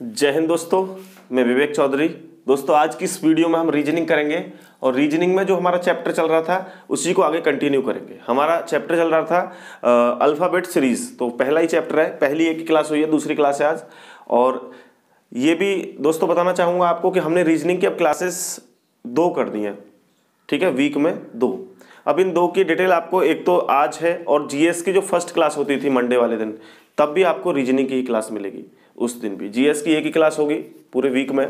जय हिंद दोस्तों, मैं विवेक चौधरी। दोस्तों आज की इस वीडियो में हम रीजनिंग करेंगे और रीजनिंग में जो हमारा चैप्टर चल रहा था उसी को आगे कंटिन्यू करेंगे। हमारा चैप्टर चल रहा था अल्फ़ाबेट सीरीज़, तो पहला ही चैप्टर है, पहली एक ही क्लास हुई है, दूसरी क्लास है आज। और ये भी दोस्तों बताना चाहूँगा आपको कि हमने रीजनिंग की अब क्लासेस 2 कर दी हैं, ठीक है, वीक में 2। अब इन 2 की डिटेल आपको, एक तो आज है और जीएस की जो फर्स्ट क्लास होती थी मंडे वाले दिन, तब भी आपको रीजनिंग की ही क्लास मिलेगी। उस दिन भी जीएस की एक ही क्लास होगी पूरे वीक में,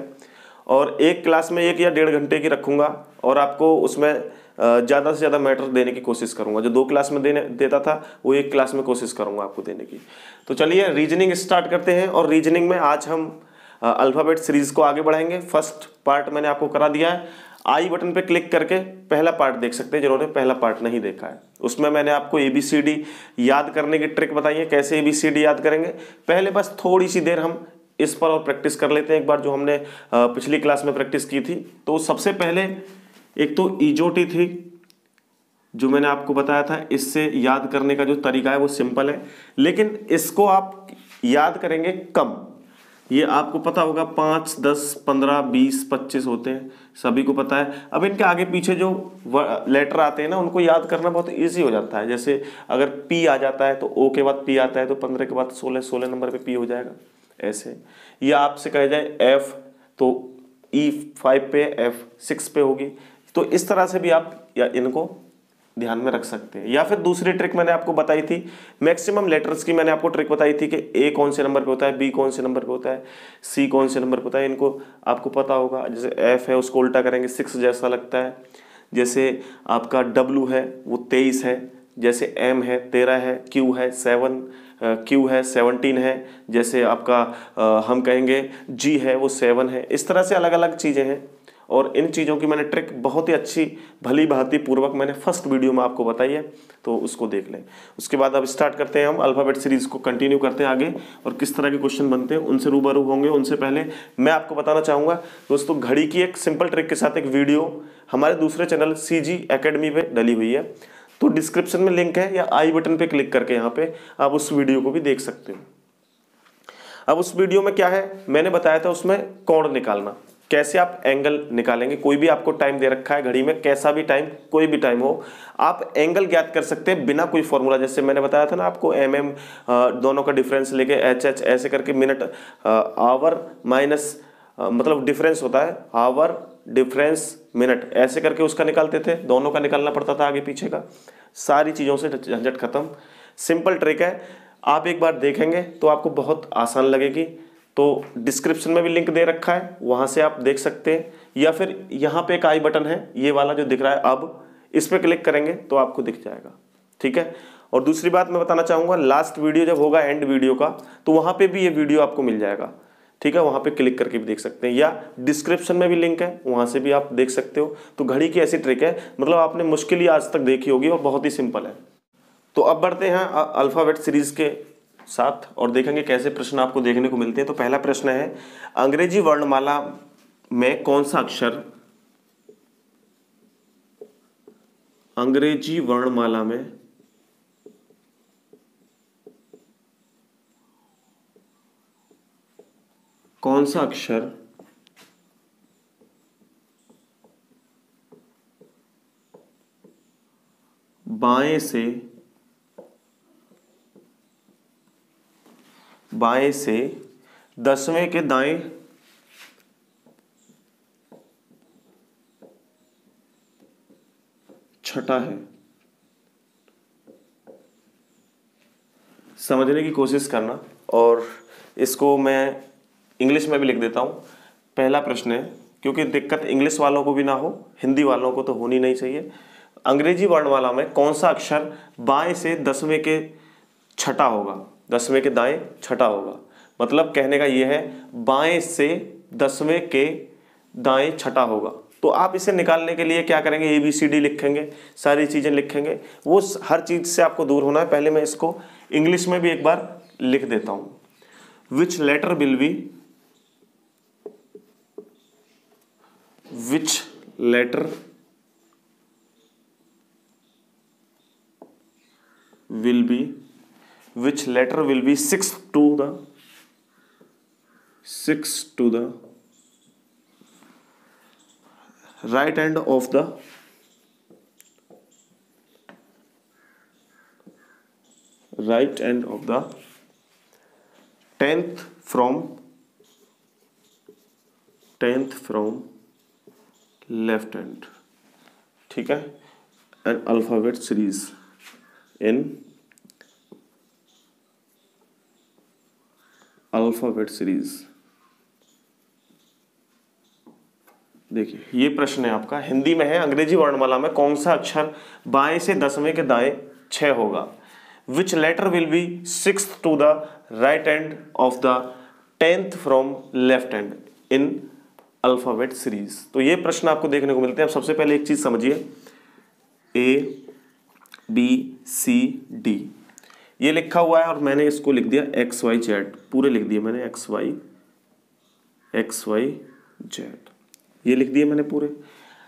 और एक क्लास में 1 या 1.5 घंटे की रखूँगा और आपको उसमें ज़्यादा से ज़्यादा मैटर देने की कोशिश करूँगा। जो 2 क्लास में देता था वो 1 क्लास में कोशिश करूँगा आपको देने की। तो चलिए रीजनिंग स्टार्ट करते हैं। और रीजनिंग में आज हम अल्फ़ाबेट सीरीज़ को आगे बढ़ाएंगे। फर्स्ट पार्ट मैंने आपको करा दिया है, आई बटन पे क्लिक करके पहला पार्ट देख सकते हैं जिन्होंने पहला पार्ट नहीं देखा है। उसमें मैंने आपको ABCD याद करने की ट्रिक बताई है, कैसे ABCD याद करेंगे। पहले बस थोड़ी सी देर हम इस पर और प्रैक्टिस कर लेते हैं एक बार, जो हमने पिछली क्लास में प्रैक्टिस की थी। तो सबसे पहले एक तो इजोटी थी जो मैंने आपको बताया था। इससे याद करने का जो तरीका है वो सिंपल है, लेकिन इसको आप याद करेंगे कम। ये आपको पता होगा 5, 10, 15, 20, 25 होते हैं, सभी को पता है। अब इनके आगे पीछे जो लेटर आते हैं ना, उनको याद करना बहुत ईजी हो जाता है। जैसे अगर P आ जाता है तो O के बाद P आता है, तो 15 के बाद 16 नंबर पे P हो जाएगा ऐसे। या आपसे कहा जाए F तो E 5 पे, F 6 पे होगी। तो इस तरह से भी आप इनको ध्यान में रख सकते हैं। या फिर दूसरी ट्रिक मैंने आपको बताई थी, मैक्सिमम लेटर्स की मैंने आपको ट्रिक बताई थी कि A कौन से नंबर पे होता है, B कौन से नंबर पे होता है, C कौन से नंबर पे होता है। इनको आपको पता होगा। जैसे F है उसको उल्टा करेंगे 6 जैसा लगता है। जैसे आपका W है वो 23 है। जैसे M है 13 है। Q है 7, Q है 17 है। जैसे आपका हम कहेंगे G है वो 7 है। इस तरह से अलग अलग चीज़ें हैं, और इन चीज़ों की मैंने ट्रिक बहुत ही अच्छी भली भांति पूर्वक मैंने फर्स्ट वीडियो में आपको बताई है, तो उसको देख लें। उसके बाद अब स्टार्ट करते हैं, हम अल्फ़ाबेट सीरीज़ को कंटिन्यू करते हैं आगे, और किस तरह के क्वेश्चन बनते हैं उनसे रूबरू होंगे। उनसे पहले मैं आपको बताना चाहूँगा दोस्तों, घड़ी की एक सिंपल ट्रिक के साथ एक वीडियो हमारे दूसरे चैनल CG एकेडमी पे डली हुई है, तो डिस्क्रिप्शन में लिंक है, या आई बटन पर क्लिक करके यहाँ पे आप उस वीडियो को भी देख सकते हो। अब उस वीडियो में क्या है, मैंने बताया था उसमें कोण निकालना, कैसे आप एंगल निकालेंगे। कोई भी आपको टाइम दे रखा है घड़ी में, कैसा भी टाइम, कोई भी टाइम हो, आप एंगल ज्ञात कर सकते हैं बिना कोई फॉर्मूला। जैसे मैंने बताया था ना आपको, MM दोनों का डिफरेंस लेके HH ऐसे करके, मिनट आवर माइनस मतलब डिफरेंस होता है, आवर डिफरेंस मिनट, ऐसे करके उसका निकालते थे। दोनों का निकालना पड़ता था आगे पीछे का। सारी चीज़ों से झंझट खत्म, सिंपल ट्रिक है। आप एक बार देखेंगे तो आपको बहुत आसान लगेगी। तो डिस्क्रिप्शन में भी लिंक दे रखा है, वहाँ से आप देख सकते हैं। या फिर यहाँ पे एक आई बटन है, ये वाला जो दिख रहा है, अब इस पर क्लिक करेंगे तो आपको दिख जाएगा, ठीक है। और दूसरी बात मैं बताना चाहूँगा, लास्ट वीडियो जब होगा एंड वीडियो का, तो वहाँ पे भी ये वीडियो आपको मिल जाएगा, ठीक है। वहाँ पे क्लिक करके भी देख सकते हैं, या डिस्क्रिप्शन में भी लिंक है, वहाँ से भी आप देख सकते हो। तो घड़ी की ऐसी ट्रिक है, मतलब आपने मुश्किल ही आज तक देखी होगी और बहुत ही सिंपल है। तो अब बढ़ते हैं अल्फ़ाबेट सीरीज़ के साथ और देखेंगे कैसे प्रश्न आपको देखने को मिलते हैं। तो पहला प्रश्न है, अंग्रेजी वर्णमाला में कौन सा अक्षर, अंग्रेजी वर्णमाला में कौन सा अक्षर बाएं से 10वें के दाएं छठा है। समझने की कोशिश करना, और इसको मैं इंग्लिश में भी लिख देता हूँ। पहला प्रश्न है, क्योंकि दिक्कत इंग्लिश वालों को भी ना हो, हिंदी वालों को तो होनी नहीं चाहिए। अंग्रेजी वर्णमाला में कौन सा अक्षर बाएं से 10वें के छठा होगा, 10वें के दाएं छठा होगा। मतलब कहने का ये है, बाएं से 10वें के दाएं छठा होगा। तो आप इसे निकालने के लिए क्या करेंगे, ABCD लिखेंगे, सारी चीज़ें लिखेंगे। वो हर चीज़ से आपको दूर होना है। पहले मैं इसको इंग्लिश में भी एक बार लिख देता हूँ। Which letter will be sixth to the 6 to the right hand of the right end of the 10th from left hand, ठीक है, an alphabet series in alphabet series. देखिए ये प्रश्न है आपका, हिंदी में है, अंग्रेजी वर्णमाला में कौन सा अक्षर बाएं से 10वें के दाएं 6 होगा? Which letter will be 6th to the right end of the 10th from left hand in alphabet series. तो ये प्रश्न आपको देखने को मिलते हैं। अब सबसे पहले एक चीज समझिए, A B C D ये लिखा हुआ है और मैंने इसको लिख दिया XYZ, पूरे लिख दिए मैंने XYZ, ये लिख दिए मैंने पूरे।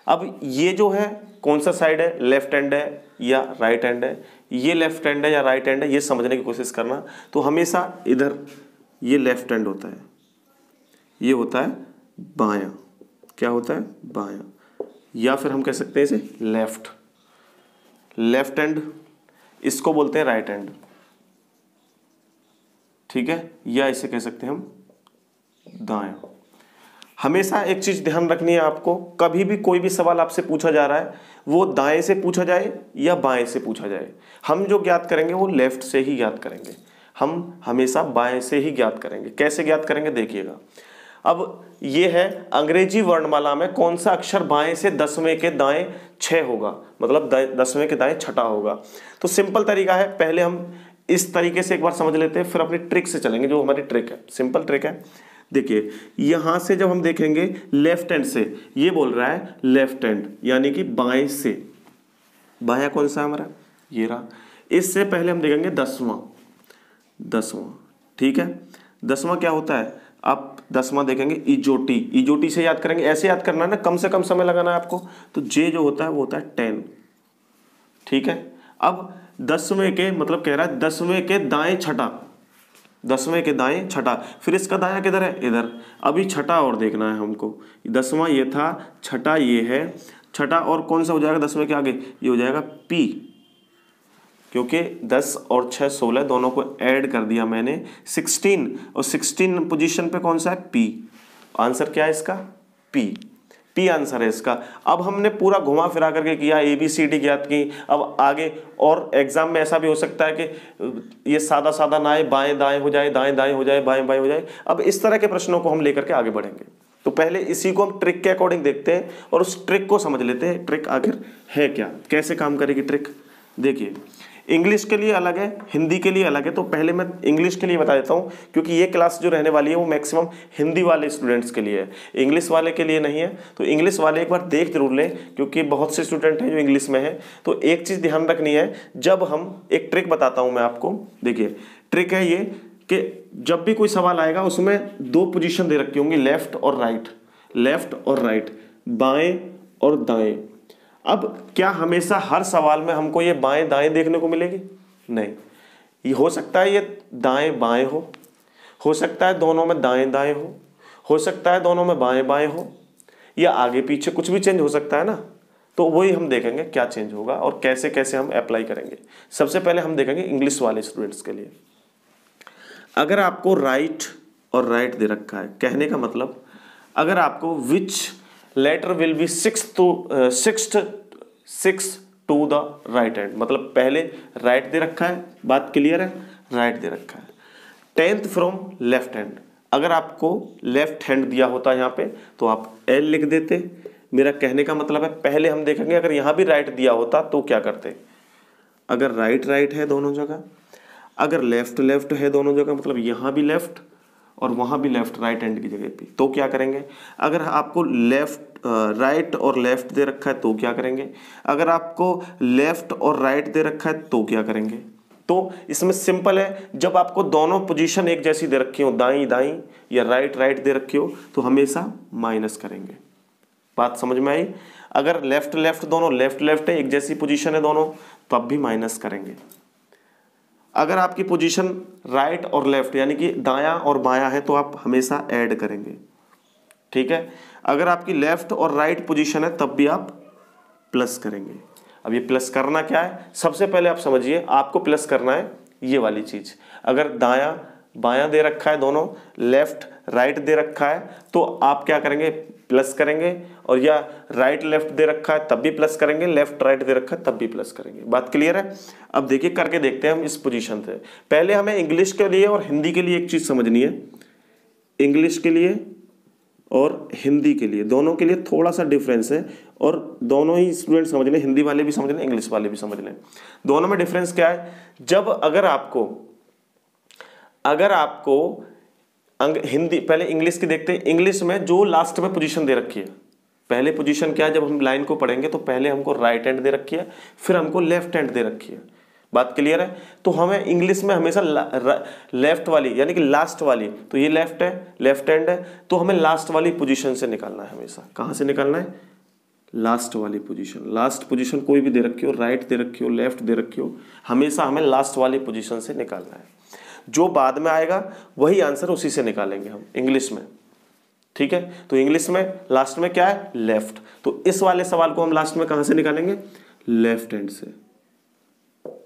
अब ये जो है कौन सा साइड है, लेफ्ट हैंड है या राइट हैंड है, ये लेफ्ट हैंड है या राइट हैंड है, ये समझने की कोशिश करना। तो हमेशा इधर ये लेफ्ट हैंड होता है, ये होता है बायां, क्या होता है बायां, या फिर हम कह सकते हैं इसे लेफ्ट हैंड, इसको बोलते हैं राइट हैंड, ठीक है, या इसे कह सकते हैं हम दायां। हमेशा एक चीज ध्यान रखनी है आपको, कभी भी कोई भी सवाल आपसे पूछा जा रहा है वो दाएं से पूछा जाए या बाएं से पूछा जाए, हम जो ज्ञात करेंगे वो लेफ्ट से ही ज्ञात करेंगे, हम हमेशा बाएं से ही ज्ञात करेंगे। कैसे ज्ञात करेंगे देखिएगा। अब ये है अंग्रेजी वर्णमाला में कौन सा अक्षर बाएं से 10वें के दाएं 6 होगा, मतलब 10वें के दाएं छठा होगा। तो सिंपल तरीका है, पहले हम इस तरीके से एक बार समझ लेते हैं, फिर अपनी ट्रिक से चलेंगे, जो हमारी ट्रिक है, सिंपल ट्रिक है। देखिए यहां से जब हम देखेंगे लेफ्ट हैंड से, ये बोल रहा है लेफ्ट हैंड यानी कि बाएं से, बायां कौन सा है हमारा, ये रहा। इससे पहले हम देखेंगे 10वां, ठीक है, 10वां क्या होता है, आप 10वां देखेंगे इजोटी से याद करेंगे, ऐसे याद करना है ना, कम से कम समय लगाना है आपको। तो जे जो होता है वो होता है 10, ठीक है। अब 10वें के मतलब कह रहा है 10वें के दाएं छठा, 10वें के दाएं छठा, फिर इसका दायां किधर है, इधर। अभी छठा और देखना है हमको, 10वां ये था, छठा ये है, छठा और कौन सा हो जाएगा 10वें के आगे, ये हो जाएगा पी, क्योंकि 10 और 6 16 दोनों को ऐड कर दिया मैंने 16, और 16 पोजीशन पे कौन सा है पी। आंसर क्या है इसका, पी आंसर है इसका। अब हमने पूरा घुमा फिरा करके किया, ABCD ज्ञात की। अब आगे और एग्जाम में ऐसा भी हो सकता है कि ये सादा सादा ना आए, बाएं दाएं हो जाए, दाएं दाएं हो जाए, बाएं बाएं हो जाए। अब इस तरह के प्रश्नों को हम लेकर के आगे बढ़ेंगे। तो पहले इसी को हम ट्रिक के अकॉर्डिंग देखते हैं और उस ट्रिक को समझ लेते हैं, ट्रिक आखिर है क्या, कैसे काम करेगी ट्रिक। देखिए इंग्लिश के लिए अलग है, हिंदी के लिए अलग है। तो पहले मैं इंग्लिश के लिए बता देता हूँ, क्योंकि ये क्लास जो रहने वाली है वो मैक्सिमम हिंदी वाले स्टूडेंट्स के लिए है, इंग्लिश वाले के लिए नहीं है। तो इंग्लिश वाले एक बार देख जरूर लें, क्योंकि बहुत से स्टूडेंट हैं जो इंग्लिश में है। तो एक चीज़ ध्यान रखनी है, जब हम एक ट्रिक बताता हूँ मैं आपको, देखिए ट्रिक है ये कि जब भी कोई सवाल आएगा उसमें 2 पोजीशन दे रखी होंगी, लेफ्ट और राइट, बाएं और दाएं। अब क्या हमेशा हर सवाल में हमको ये बाएं दाएं देखने को मिलेगी, नहीं। ये हो सकता है ये दाएं बाएं हो सकता है दोनों में दाएं दाएं हो सकता है दोनों में बाएं बाएं हो, या आगे पीछे कुछ भी चेंज हो सकता है ना। तो वही हम देखेंगे क्या चेंज होगा और कैसे कैसे हम अप्लाई करेंगे। सबसे पहले हम देखेंगे इंग्लिश वाले स्टूडेंट्स के लिए। अगर आपको राइट और राइट दे रखा है, कहने का मतलब अगर आपको which letter will be 6 to the right hand, मतलब पहले राइट दे रखा है, बात क्लियर है, राइट दे रखा है। 10th फ्रॉम लेफ्ट हैंड, अगर आपको लेफ्ट हैंड दिया होता है यहाँ पे तो आप एल लिख देते। मेरा कहने का मतलब है पहले हम देखेंगे अगर यहाँ भी राइट दिया होता तो क्या करते। अगर राइट राइट है दोनों जगह, अगर लेफ्ट लेफ्ट है दोनों जगह, मतलब यहाँ भी लेफ्ट और वहाँ भी लेफ्ट, राइट हैंड की जगह पे, तो क्या करेंगे। अगर आपको लेफ्ट राइट और लेफ्ट दे रखा है तो क्या करेंगे। अगर आपको लेफ्ट और राइट दे रखा है तो क्या करेंगे। तो इसमें सिंपल है, जब आपको दोनों पोजीशन एक जैसी दे रखी हो, दाईं दाईं या राइट राइट दे रखी हो, तो हमेशा माइनस करेंगे। बात समझ में आई। अगर लेफ्ट लेफ्ट दोनों लेफ्ट लेफ्ट है, एक जैसी पोजीशन है दोनों, तो अब भी माइनस करेंगे। अगर आपकी पोजीशन राइट और लेफ्ट यानी कि दायां और बायां है तो आप हमेशा ऐड करेंगे, ठीक है। अगर आपकी लेफ्ट और राइट पोजीशन है तब भी आप प्लस करेंगे। अब ये प्लस करना क्या है, सबसे पहले आप समझिए, आपको प्लस करना है ये वाली चीज। अगर दायां बायां दे रखा है दोनों, लेफ्ट राइट दे रखा है, तो आप क्या करेंगे, प्लस करेंगे। और या राइट लेफ्ट दे रखा है तब भी प्लस करेंगे, लेफ्ट राइट दे रखा है तब भी प्लस करेंगे। बात क्लियर है। अब देखिए करके देखते हैं हम इस पोजीशन से। पहले हमें इंग्लिश के लिए और हिंदी के लिए एक चीज समझनी है। इंग्लिश के लिए और हिंदी के लिए, दोनों के लिए थोड़ा सा डिफरेंस है, और दोनों ही स्टूडेंट समझ लें, हिंदी वाले भी समझ लें, इंग्लिश वाले भी समझ लें। दोनों में डिफरेंस क्या है, जब अगर आपको हिंदी, पहले इंग्लिश की देखते हैं। इंग्लिश में जो लास्ट में पोजीशन दे रखी है, पहले पोजीशन क्या है, जब हम लाइन को पढ़ेंगे तो पहले हमको राइट हैंड दे रखी है, फिर हमको लेफ्ट हैंड दे रखी है। बात क्लियर है। तो हमें इंग्लिश में हमेशा लेफ्ट वाली यानी कि लास्ट वाली, तो ये लेफ्ट है, लेफ्ट हैंड है, तो हमें लास्ट वाली पोजीशन से निकालना है। हमेशा कहां से निकालना है, लास्ट वाली पोजीशन। लास्ट पोजीशन कोई भी दे रखी हो, राइट दे रखी हो, लेफ्ट दे रखी हो, हमेशा हमें लास्ट वाली पोजीशन से निकालना है। जो बाद में आएगा वही आंसर उसी से निकालेंगे हम इंग्लिश में, ठीक है। तो इंग्लिश में लास्ट में क्या है, लेफ्ट, तो इस वाले सवाल को हम लास्ट में कहां से निकालेंगे, लेफ्ट हैंड से।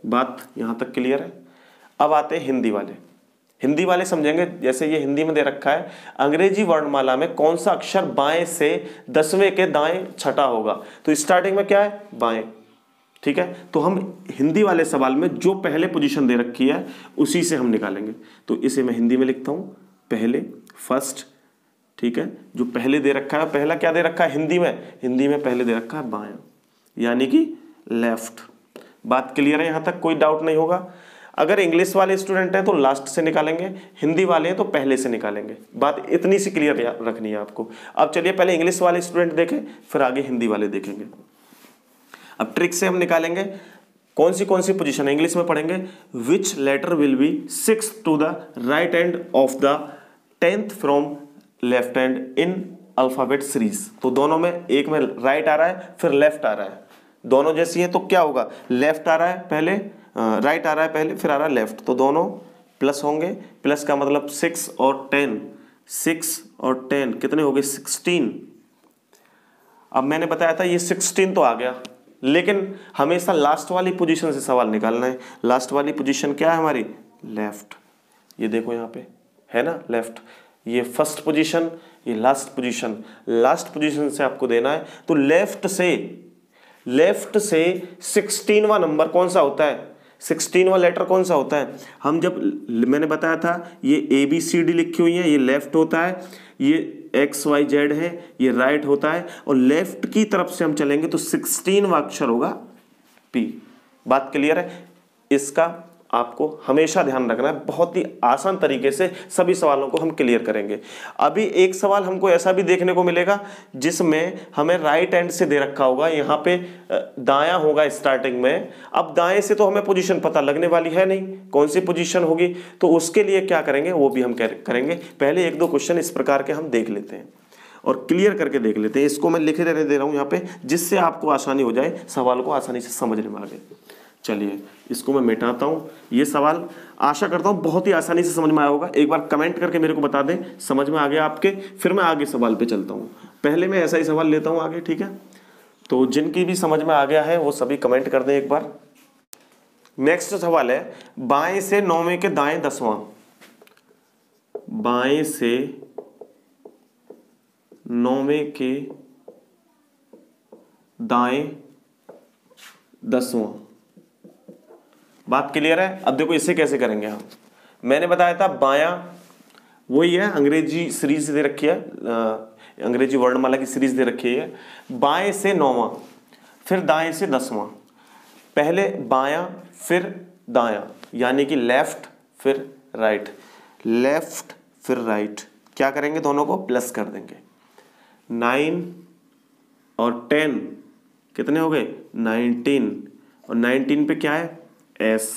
बात यहां तक क्लियर है। अब आते हैं हिंदी वाले। हिंदी वाले समझेंगे, जैसे ये हिंदी में दे रखा है, अंग्रेजी वर्णमाला में कौन सा अक्षर बाएं से 10वें के दाएं छठा होगा। तो स्टार्टिंग में क्या है, बाएं, ठीक है। तो हम हिंदी वाले सवाल में जो पहले पोजीशन दे रखी है उसी से हम निकालेंगे। तो इसे मैं हिंदी में लिखता हूं, पहले, फर्स्ट, ठीक है। जो पहले दे रखा है, पहला क्या दे रखा है हिंदी में पहले दे रखा है बायां, यानी कि लेफ्ट। बात क्लियर है, यहां तक कोई डाउट नहीं होगा। अगर इंग्लिश वाले स्टूडेंट हैं तो लास्ट से निकालेंगे, हिंदी वाले हैं तो पहले से निकालेंगे। बात इतनी सी क्लियर रखनी है आपको। अब चलिए पहले इंग्लिश वाले स्टूडेंट देखें, फिर आगे हिंदी वाले देखेंगे। अब ट्रिक से हम निकालेंगे कौन सी पोजीशन है। इंग्लिश में पढ़ेंगे, which letter will be 6th to the right end of the 10th from left hand in alphabet series. तो दोनों में, एक में राइट आ रहा है फिर लेफ्ट आ रहा है, दोनों जैसी है, तो क्या होगा, लेफ्ट आ रहा है पहले, राइट आ रहा है पहले, फिर आ रहा है लेफ्ट, तो दोनों प्लस होंगे। प्लस का मतलब 6 और 10, 6 और 10 कितने हो गए, 16। अब मैंने बताया था ये 16 तो आ गया, लेकिन हमेशा लास्ट वाली पोजीशन से सवाल निकालना है। लास्ट वाली पोजीशन क्या है हमारी, लेफ्ट। ये देखो यहाँ पे है ना, लेफ्ट। ये फर्स्ट पोजीशन, ये लास्ट पोजीशन। लास्ट पोजीशन से आपको देना है, तो लेफ्ट से 16वां नंबर कौन सा होता है, 16वां लेटर कौन सा होता है। हम जब, मैंने बताया था ये ABCD लिखी हुई है, ये लेफ्ट होता है, ये XYZ है, ये राइट होता है, और लेफ्ट की तरफ से हम चलेंगे तो 16वां अक्षर होगा P। बात क्लियर है। इसका आपको हमेशा ध्यान रखना है, बहुत ही आसान तरीके से सभी सवालों को हम क्लियर करेंगे। अभी एक सवाल हमको ऐसा भी देखने को मिलेगा जिसमें हमें राइट हैंड से दे रखा होगा, यहाँ पे दायां होगा स्टार्टिंग में। अब दाएं से तो हमें पोजीशन पता लगने वाली है नहीं, कौन सी पोजीशन होगी, तो उसके लिए क्या करेंगे वो भी हम करेंगे। पहले 1-2 क्वेश्चन इस प्रकार के हम देख लेते हैं और क्लियर करके देख लेते हैं। इसको मैं लिखे रहने दे रहा हूँ यहाँ पे, जिससे आपको आसानी हो जाए, सवाल को आसानी से समझने में आगे। चलिए इसको मैं मिटाता हूँ। ये सवाल आशा करता हूँ बहुत ही आसानी से समझ में आया होगा। एक बार कमेंट करके मेरे को बता दें समझ में आ गया आपके, फिर मैं आगे सवाल पे चलता हूँ। पहले मैं ऐसा ही सवाल लेता हूँ आगे, ठीक है। तो जिनकी भी समझ में आ गया है वो सभी कमेंट कर दें एक बार। नेक्स्ट सवाल है, बाएं से 9वें के दाएं 10वां। बाएं से 9वें के दाएं 10वां। बात क्लियर है। अब देखो इसे कैसे करेंगे हम। मैंने बताया था बायां वही है, अंग्रेजी सीरीज दे रखी है, अंग्रेजी वर्णमाला की सीरीज दे रखी है। बाएं से 9वां, फिर दाएं से 10वां। पहले बायां फिर दायां, यानी कि लेफ्ट फिर राइट, लेफ्ट फिर राइट। क्या करेंगे, दोनों को प्लस कर देंगे। 9 और 10 कितने हो गए, 19, और 19 पे क्या है, S,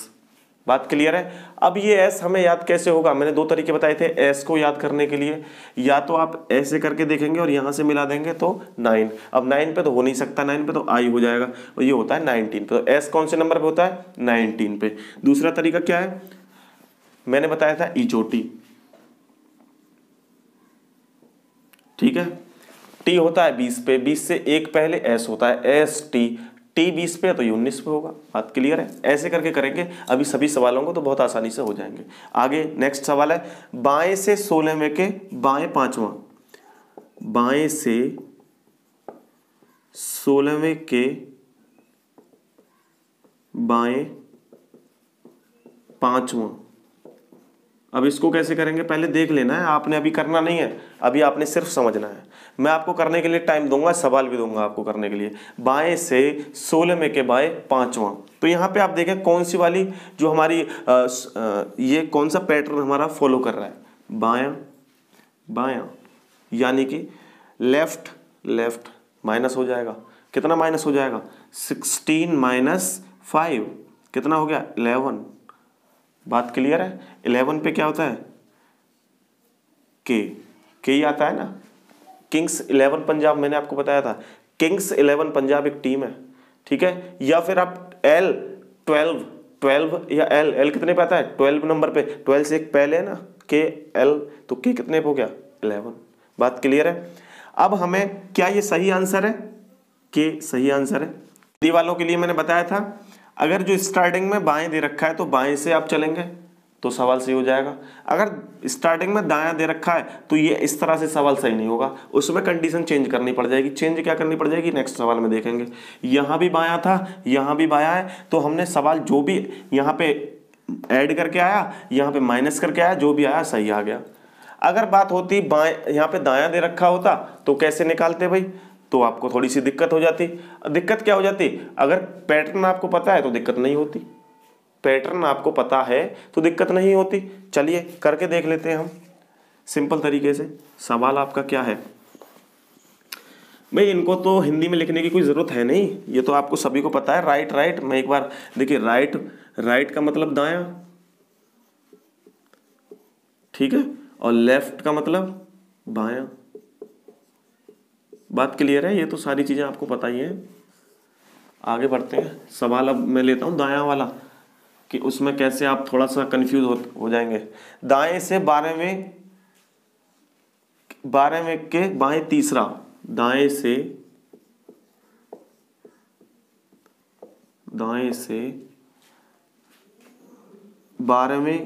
बात क्लियर है। अब ये एस हमें याद कैसे होगा, मैंने दो तरीके बताए थे एस को याद करने के लिए। या तो आप ऐसे करके देखेंगे और यहां से मिला देंगे तो 9। अब 9 पे तो हो नहीं सकता, 9 पे तो आई हो जाएगा और ये होता है 19 पे। तो एस कौन से नंबर पे होता है, 19 पे। दूसरा तरीका क्या है, मैंने बताया था इजोटी, ठीक है। टी होता है 20 पे, 20 से एक पहले एस होता है, एस टी। टी 20 पे तो 19 पे होगा। बात क्लियर है। ऐसे करके करेंगे अभी सभी सवालों को, तो बहुत आसानी से हो जाएंगे। आगे नेक्स्ट सवाल है, बाएं से 16वें के बाएं पांचवा, बाएं से 16वें के बाएं पांचवा। अब इसको कैसे करेंगे पहले देख लेना है, आपने अभी करना नहीं है, अभी आपने सिर्फ समझना है। मैं आपको करने के लिए टाइम दूंगा, सवाल भी दूंगा आपको करने के लिए। बाएं से 16वें के बाएं पांचवा, तो यहाँ पे आप देखें कौन सी वाली जो हमारी ये कौन सा पैटर्न हमारा फॉलो कर रहा है, बायां बायां, यानी कि लेफ्ट लेफ्ट माइनस हो जाएगा। कितना माइनस हो जाएगा, 16 माइनस 5 कितना हो गया, 11। बात क्लियर है। 11 पे क्या होता है, के ही आता है ना। किंग्स 11 पंजाब मैंने आपको बताया था, किंग्स 11 पंजाब एक टीम है, ठीक है। या फिर आप एल 12 या एल कितने पे आता है, 12 नंबर पे, 12 से एक पहले है ना के एल, तो के कितने पे हो गया, 11। बात क्लियर है। अब हमें क्या ये सही आंसर है, के सही आंसर है। हिंदी वालों के लिए मैंने बताया था, अगर जो स्टार्टिंग में बाएं दे रखा है तो बाएं से आप चलेंगे तो सवाल सही हो जाएगा। अगर स्टार्टिंग में दायां दे रखा है तो ये इस तरह से सवाल सही नहीं होगा, उसमें कंडीशन चेंज करनी पड़ जाएगी। चेंज क्या करनी पड़ जाएगी, नेक्स्ट सवाल में देखेंगे। यहां भी बायां था, यहां भी बायां है, तो हमने सवाल जो भी यहां पे ऐड करके आया, यहां पे माइनस करके आया, जो भी आया सही आ गया। अगर बात होती बाएं यहां पे दायां दे रखा होता तो कैसे निकालते भाई, तो आपको थोड़ी सी दिक्कत हो जाती। दिक्कत क्या हो जाती, अगर पैटर्न आपको पता है तो दिक्कत नहीं होती, पैटर्न आपको पता है तो दिक्कत नहीं होती। चलिए करके देख लेते हैं हम सिंपल तरीके से। सवाल आपका क्या है भाई, इनको तो हिंदी में लिखने की कोई ज़रूरत है नहीं, ये तो आपको सभी को पता है। राइट राइट, मैं एक बार देखिए, राइट का मतलब दायां, ठीक है, और लेफ्ट का मतलब बायां। बात क्लियर है, ये तो सारी चीज़ें आपको पता ही है। आगे बढ़ते हैं। सवाल अब मैं लेता हूँ दायां वाला, कि उसमें कैसे आप थोड़ा सा कंफ्यूज हो जाएंगे। दाएं से 12वें के बाएं तीसरा, दाएं से 12वें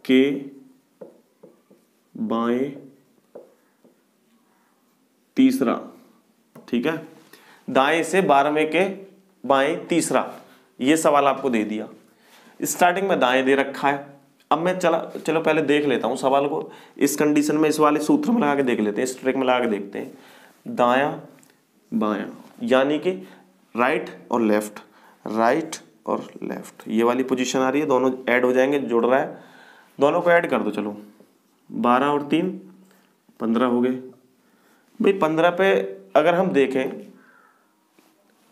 के बाएं तीसरा, ठीक है। दाएं से 12वें के बाएं तीसरा, ये सवाल आपको दे दिया। स्टार्टिंग में दाएं दे रखा है। अब मैं चलो पहले देख लेता हूं सवाल को इस कंडीशन में, इस वाले सूत्र में लगा के देख लेते हैं, इस ट्रिक में लगा के देखते हैं। दायां बायां यानी कि राइट और लेफ्ट, राइट और लेफ्ट, ये वाली पोजीशन आ रही है, दोनों ऐड हो जाएंगे, जुड़ रहा है, दोनों को ऐड कर दो। चलो 12 और 3 15 हो गए भाई। 15 पे अगर हम देखें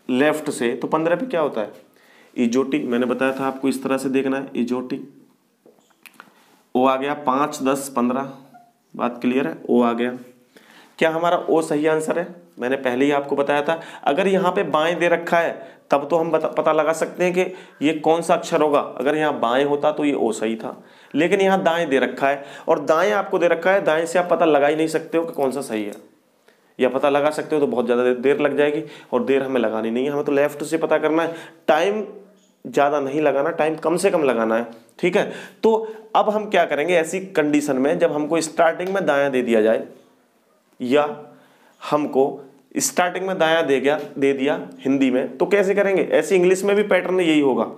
लेफ्ट से तो 15 पे क्या होता है, इजोटी। मैंने बताया था आपको इस तरह से देखना है, इजोटी। ओ आ गया 5 10 15, बात क्लियर है, ओ आ गया। क्या हमारा ओ सही आंसर है, मैंने पहले ही आपको बताया था। अगर यहाँ पे बाएं दे रखा है तब तो हम पता लगा सकते हैं कि ये कौन सा अक्षर होगा। अगर यहाँ बाएं होता तो ये ओ सही था, लेकिन यहाँ दाएं दे रखा है और दाएं आपको दे रखा है, दाएं से आप पता लगा ही नहीं सकते हो कि कौन सा सही है। या पता लगा सकते हो तो बहुत ज़्यादा देर लग जाएगी, और देर हमें लगानी नहीं है, हमें तो लेफ्ट से पता करना है। टाइम ज़्यादा नहीं लगाना, टाइम कम से कम लगाना है, ठीक है। तो अब हम क्या करेंगे ऐसी कंडीशन में, जब हमको स्टार्टिंग में दायां दे दिया जाए, या हमको स्टार्टिंग में दायां दे दिया हिंदी में, तो कैसे करेंगे। ऐसे इंग्लिश में भी पैटर्न यही होगा,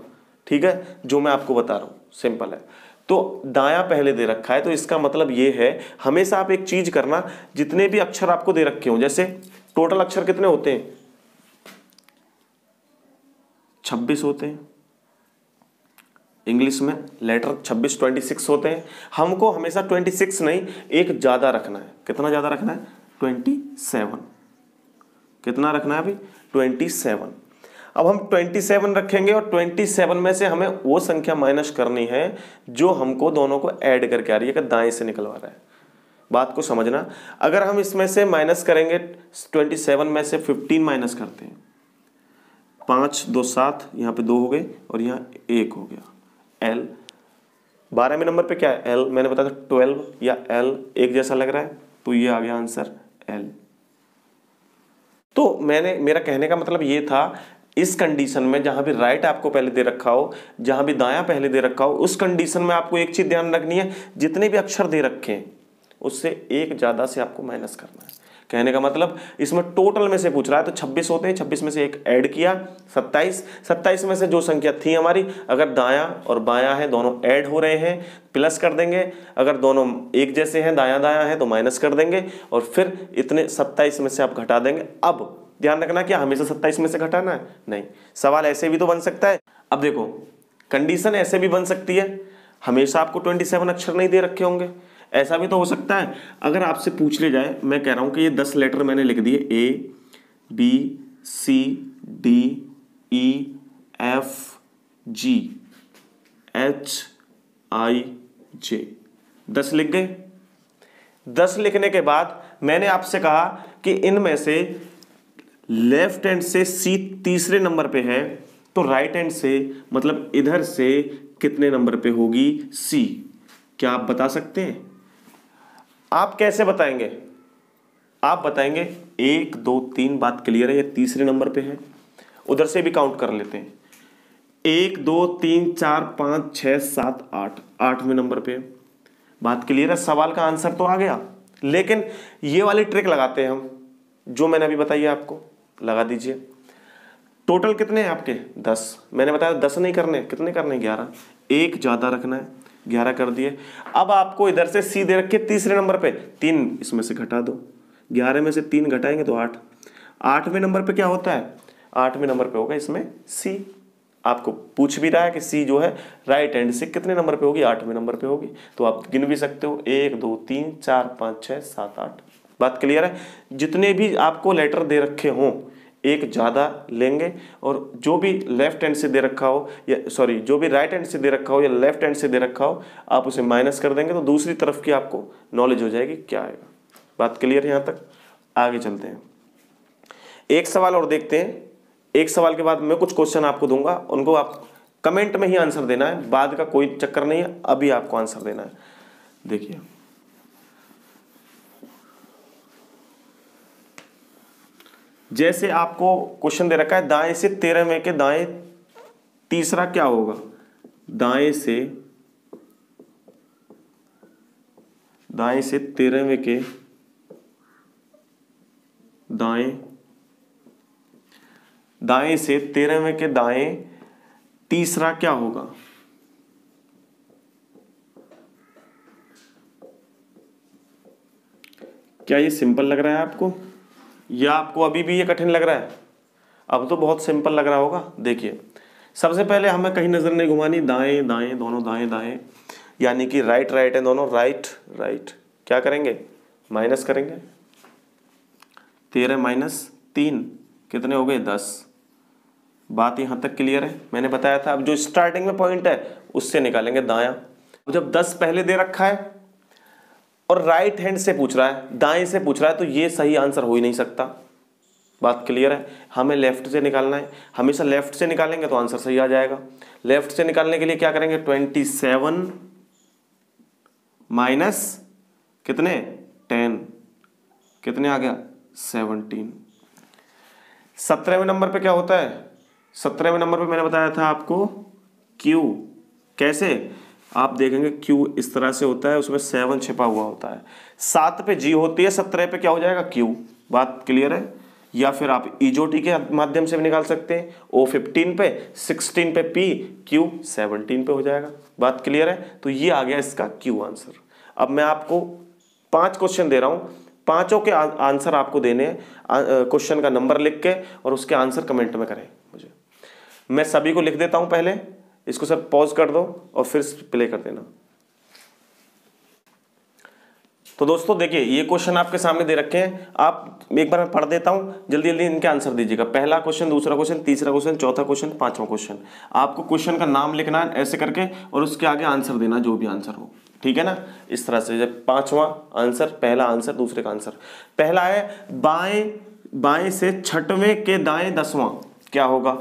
ठीक है, जो मैं आपको बता रहा हूँ, सिंपल है। तो दायां पहले दे रखा है तो इसका मतलब ये है, हमेशा आप एक चीज करना, जितने भी अक्षर आपको दे रखे हो, जैसे टोटल अक्षर कितने होते हैं, 26 होते हैं। इंग्लिश में लेटर 26 26 होते हैं। हमको हमेशा 26 नहीं, एक ज्यादा रखना है। कितना ज्यादा रखना है, 27। कितना रखना है अभी, 27। अब हम 27 रखेंगे और 27 में से हमें वो संख्या माइनस करनी है जो हमको दोनों को ऐड करके आ रही है कि दाएं से निकलवा रहा है। बात को समझना, अगर हम इसमें से माइनस करेंगे 27 में से 15 माइनस करते हैं, 5 2 7, यहाँ पे 2 हो गए और यहाँ 1 हो गया। L 12वें नंबर पे क्या है? L मैंने बताया था 12 या L एक जैसा लग रहा है, तो ये आ गया आंसर L। तो मेरा कहने का मतलब ये था, इस कंडीशन में जहां भी राइट आपको पहले दे रखा हो, जहां भी दायां पहले दे रखा हो, उस कंडीशन में आपको एक चीज ध्यान रखनी है, जितने भी अक्षर दे रखे हैं उससे एक ज्यादा से आपको माइनस करना है। कहने का मतलब इसमें टोटल में से पूछ रहा है, तो 26 होते हैं, 26 में से एक ऐड किया 27, 27 में से जो संख्या थी हमारी, अगर दायां और बायां है दोनों ऐड हो रहे हैं प्लस कर देंगे, अगर दोनों एक जैसे हैं दायां दायां है तो माइनस कर देंगे, और फिर इतने 27 में से आप घटा देंगे। अब ध्यान रखना क्या हमेशा 27 में से घटाना है? नहीं, सवाल ऐसे भी तो बन सकता है। अब देखो कंडीशन ऐसे भी बन सकती है, हमेशा आपको 27 अक्षर नहीं दे रखे होंगे, ऐसा भी तो हो सकता है। अगर आपसे पूछ ले जाए, मैं कह रहा हूं कि ये 10 लेटर मैंने लिख दिए, A B C D E F G H I J, 10 लिख गए। 10 लिखने के बाद मैंने आपसे कहा कि इनमें से लेफ्ट हैंड से C तीसरे नंबर पे है, तो राइट हैंड से मतलब इधर से कितने नंबर पे होगी C? क्या आप बता सकते हैं? आप कैसे बताएंगे? आप बताएंगे 1 2 3, बात क्लियर है, ये तीसरे नंबर पे है, उधर से भी काउंट कर लेते हैं, 1 2 3 4 5 6 7 8, 8वें नंबर पे, बात क्लियर है, सवाल का आंसर तो आ गया। लेकिन ये वाली ट्रिक लगाते हैं हम, जो मैंने अभी बताई है आपको, लगा दीजिए। टोटल कितने हैं आपके? 10। मैंने बताया 10 नहीं करने, कितने करने? 11, एक ज्यादा रखना है, 11 कर दिए। अब आपको इधर से C दे रखे तीसरे नंबर पे, 3 इसमें से घटा दो, 11 में से 3 घटाएंगे तो 8। 8वें नंबर पे क्या होता है? 8वें नंबर पे होगा इसमें C। आपको पूछ भी रहा है कि C जो है राइट हैंड से कितने नंबर पे होगी? 8वें नंबर पे होगी, तो आप गिन भी सकते हो, 1 2 3 4 5 6 7 8। बात क्लियर है? जितने भी आपको लेटर दे रखे हों एक ज़्यादा लेंगे, और जो भी लेफ्ट हैंड से दे रखा हो या सॉरी जो भी राइट हैंड से दे रखा हो या लेफ्ट हैंड से दे रखा हो, आप उसे माइनस कर देंगे, तो दूसरी तरफ की आपको नॉलेज हो जाएगी क्या आएगा। बात क्लियर है यहाँ तक? आगे चलते हैं, एक सवाल और देखते हैं। एक सवाल के बाद मैं कुछ क्वेश्चन आपको दूंगा, उनको आप कमेंट में ही आंसर देना है, बाद का कोई चक्कर नहीं है, अभी आपको आंसर देना है। देखिए जैसे आपको क्वेश्चन दे रखा है, दाएं से 13वें के दाएं तीसरा क्या होगा? दाएं से 13वें के दाएं से 13वें के दाएं तीसरा क्या होगा? क्या ये सिंपल लग रहा है आपको, या आपको अभी भी ये कठिन लग रहा है? अब तो बहुत सिंपल लग रहा होगा। देखिए सबसे पहले हमें कहीं नजर नहीं घुमानी, दाएं दाएं दोनों, दाएं दाएं यानी कि राइट राइट है दोनों, राइट राइट। क्या करेंगे? माइनस करेंगे, 13 माइनस 3 कितने हो गए? 10। बात यहां तक क्लियर है? मैंने बताया था अब जो स्टार्टिंग में पॉइंट है उससे निकालेंगे दायां। जब 10 पहले दे रखा है और राइट हैंड से पूछ रहा है, दाएं से पूछ रहा है, तो ये सही आंसर हो ही नहीं सकता। बात क्लियर है? हमें लेफ्ट से निकालना है, हमेशा लेफ्ट से निकालेंगे तो आंसर सही आ जाएगा। लेफ्ट से निकालने के लिए क्या करेंगे? 27 माइनस कितने? 10, कितने आ गया? 17। 17वें नंबर पे क्या होता है? 17वें नंबर पे मैंने बताया था आपको Q। कैसे? आप देखेंगे Q इस तरह से होता है, उसमें 7 छिपा हुआ होता है। 7 पे G होती है, 17 पे क्या हो जाएगा? Q। बात क्लियर है? या फिर आप ईजोटी के माध्यम से भी निकाल सकते हैं, O 15 पे, 16 पे P, Q 17 पे हो जाएगा। बात क्लियर है? तो ये आ गया इसका Q आंसर। अब मैं आपको 5 क्वेश्चन दे रहा हूं, पांचों के आंसर आपको देने हैं, क्वेश्चन का नंबर लिख के और उसके आंसर कमेंट में करें मुझे। मैं सभी को लिख देता हूं, पहले इसको सब पॉज कर दो और फिर प्ले कर देना। तो दोस्तों देखिए ये क्वेश्चन आपके सामने दे रखे हैं, आप एक बार मैं पढ़ देता हूं, जल्दी जल्दी इनके आंसर दीजिएगा। पहला क्वेश्चन, दूसरा क्वेश्चन, तीसरा क्वेश्चन, चौथा क्वेश्चन, पांचवा क्वेश्चन। आपको क्वेश्चन का नाम लिखना है ऐसे करके और उसके आगे आंसर देना, जो भी आंसर हो, ठीक है ना। इस तरह से जब पांचवा आंसर, पहला आंसर, दूसरे का आंसर। पहला है बाएं से छठवें के दाएं 10वां क्या होगा।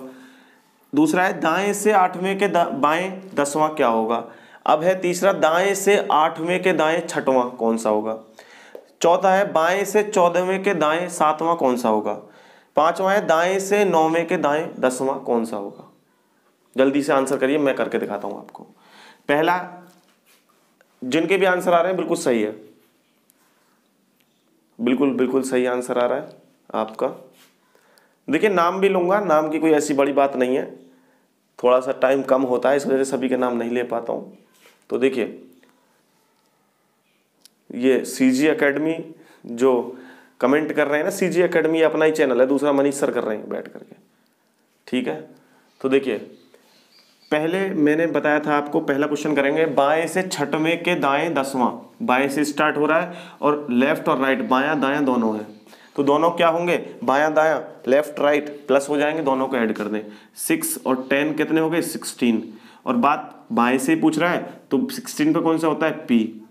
दूसरा है दाएं से 8वें के बाएं 10वां क्या होगा। अब है तीसरा, दाएं से 8वें के दाएं 6वां कौन सा होगा। चौथा है बाएं से 14वें के दाएं 7वां कौन सा होगा। पांचवा है दाएं से 9वें के दाएं 10वां कौन सा होगा। जल्दी से आंसर करिए, मैं करके दिखाता हूं आपको। पहला, जिनके भी आंसर आ रहे हैं बिल्कुल सही है, बिल्कुल बिल्कुल सही आंसर आ रहा है आपका। देखिए नाम भी लूंगा, नाम की कोई ऐसी बड़ी बात नहीं है, थोड़ा सा टाइम कम होता है इस वजह से सभी के नाम नहीं ले पाता हूं। तो देखिए ये सीजी एकेडमी जो कमेंट कर रहे हैं ना, सीजी एकेडमी अपना ही चैनल है, दूसरा मनीष सर कर रहे हैं बैठ करके, ठीक है। तो देखिए पहले मैंने बताया था आपको, पहला क्वेश्चन करेंगे बाएं से छठवें के दाएं 10वां। बाएं से स्टार्ट हो रहा है और लेफ्ट और राइट, बायां दायां दोनों है, तो दोनों क्या होंगे, बायां दायां, लेफ्ट राइट प्लस हो जाएंगे, दोनों को ऐड कर दें। 6 और 10 कितने हो गए, 16। और बात बाएं से ही पूछ रहा है तो 16 पे कौन सा होता है, पी।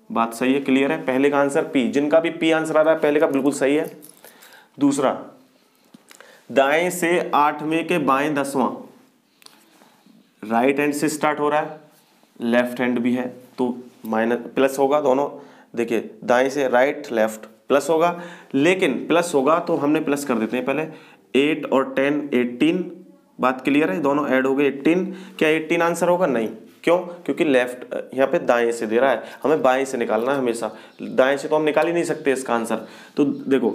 बात सही है, क्लियर है। पहले का आंसर पी, जिनका भी पी आंसर आ रहा है पहले का बिल्कुल सही है। दूसरा, दाएं से 8वें के बाएं 10वां, राइट हैंड से स्टार्ट हो रहा है, लेफ्ट हैंड भी है, तो माइनस प्लस होगा दोनों। देखिए दाएं से राइट लेफ्ट प्लस होगा, लेकिन प्लस होगा तो हमने प्लस कर देते हैं पहले। 8 और 10 18, बात क्लियर है, दोनों ऐड हो गए 18। क्या 18 आंसर होगा, नहीं। क्यों, क्योंकि लेफ्ट यहाँ पे दाएं से दे रहा है, हमें बाएं से निकालना है हमेशा, दाएं से तो हम निकाल ही नहीं सकते इसका आंसर। तो देखो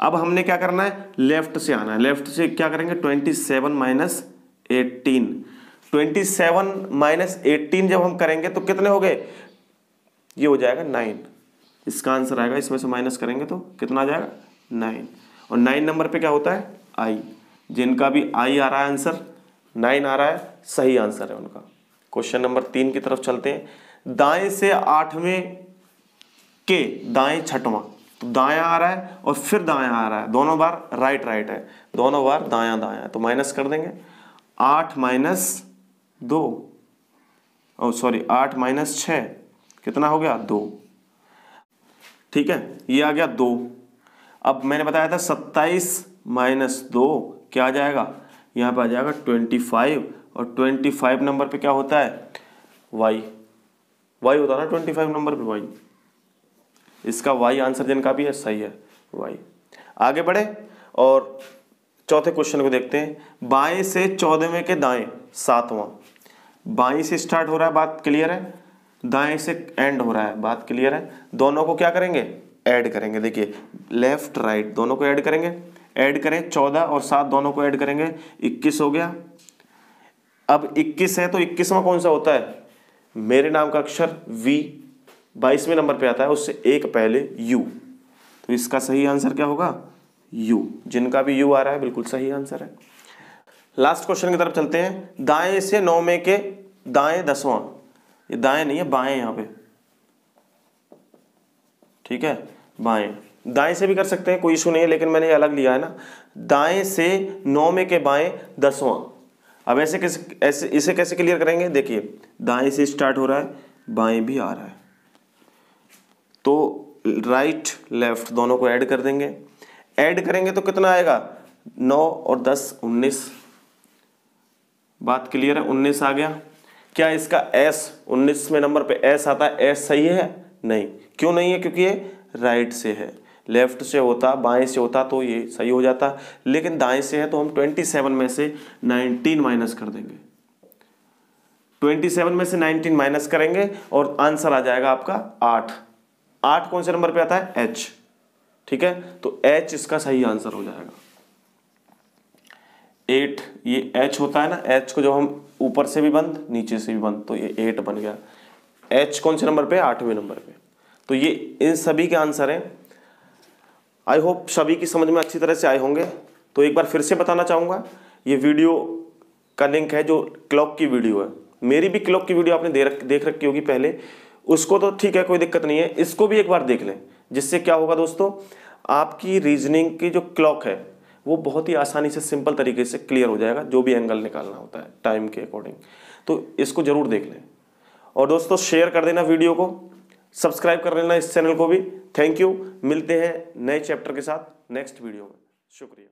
अब हमने क्या करना है, लेफ्ट से आना है। लेफ्ट से क्या करेंगे, 27 माइनस 18। 27 माइनस 18 जब हम करेंगे तो कितने हो गए, ये हो जाएगा 9। इसका आंसर आएगा, इसमें से माइनस करेंगे तो कितना आ जाएगा, 9। और 9 नंबर पे क्या होता है, आई। जिनका भी आई आ रहा है आंसर, 9 आ रहा है, सही आंसर है उनका। क्वेश्चन नंबर 3 की तरफ चलते हैं। दाएं से 8वें के दाएं 6वां, तो दायां आ रहा है और फिर दायां आ रहा है, दोनों बार राइट राइट है, दोनों बार दायां दायां है, तो माइनस कर देंगे। 8 माइनस 2, ओ सॉरी 8 माइनस 6 कितना हो गया, 2, ठीक है, ये आ गया 2। अब मैंने बताया था 27 माइनस 2 क्या आ जाएगा, यहाँ पे आ जाएगा 25, और 25 नंबर पे क्या होता है, y। y होता है ना 25 नंबर पे, y। इसका y आंसर जिनका भी है सही है, y। आगे बढ़े और चौथे क्वेश्चन को देखते हैं। बाएं से 14वें के दाएं 7वां, बाएं से स्टार्ट हो रहा है, बात क्लियर है, दाएं से एंड हो रहा है, बात क्लियर है। दोनों को क्या करेंगे, ऐड करेंगे। देखिए लेफ्ट राइट दोनों को ऐड करेंगे, ऐड करें 14 और 7 दोनों को ऐड करेंगे, 21 हो गया। अब 21 है तो 21वां कौन सा होता है, मेरे नाम का अक्षर V 22वें नंबर पे आता है, उससे एक पहले U, तो इसका सही आंसर क्या होगा, U। जिनका भी U आ रहा है बिल्कुल सही आंसर है। लास्ट क्वेश्चन की तरफ चलते हैं। दाएं से 9वें के दाएं 10वां, ये दाएं नहीं है बाएं यहाँ पे, ठीक है, बाएं। दाएं से भी कर सकते हैं, कोई इशू नहीं है, लेकिन मैंने ये अलग लिया है ना। दाएं से 9वें के बाएं 10वां, अब ऐसे इसे कैसे क्लियर करेंगे, देखिए दाएं से स्टार्ट हो रहा है, बाएं भी आ रहा है, तो राइट लेफ्ट दोनों को ऐड कर देंगे। ऐड करेंगे तो कितना आएगा, 9 और 10 19, बात क्लियर है, 19 आ गया। क्या इसका S 19वें नंबर पे S आता है, S सही है, नहीं। क्यों नहीं है, क्योंकि ये राइट से है, लेफ्ट से होता, बाएं से होता तो ये सही हो जाता, लेकिन दाएं से है तो हम 27 में से 19 माइनस कर देंगे। 27 में से 19 माइनस करेंगे और आंसर आ जाएगा आपका 8। 8 कौन से नंबर पे आता है, H, ठीक है, तो H इसका सही आंसर हो जाएगा। 8 ये H होता है ना, H को जब हम ऊपर से भी बंद नीचे से भी बंद, तो ये 8 बन गया। H कौन से नंबर पे, 8वें नंबर पे। तो ये इन सभी के आंसर हैं। आई होप सभी की समझ में अच्छी तरह से आए होंगे। तो एक बार फिर से बताना चाहूँगा, ये वीडियो का लिंक है जो क्लॉक की वीडियो है, मेरी भी क्लॉक की वीडियो आपने देख रखी होगी पहले, उसको तो ठीक है, कोई दिक्कत नहीं है, इसको भी एक बार देख लें, जिससे क्या होगा दोस्तों, आपकी रीजनिंग की जो क्लॉक है वो बहुत ही आसानी से सिंपल तरीके से क्लियर हो जाएगा, जो भी एंगल निकालना होता है टाइम के अकॉर्डिंग। तो इसको जरूर देख लें। और दोस्तों शेयर कर देना वीडियो को, सब्सक्राइब कर लेना इस चैनल को भी। थैंक यू, मिलते हैं नए चैप्टर के साथ नेक्स्ट वीडियो में। शुक्रिया।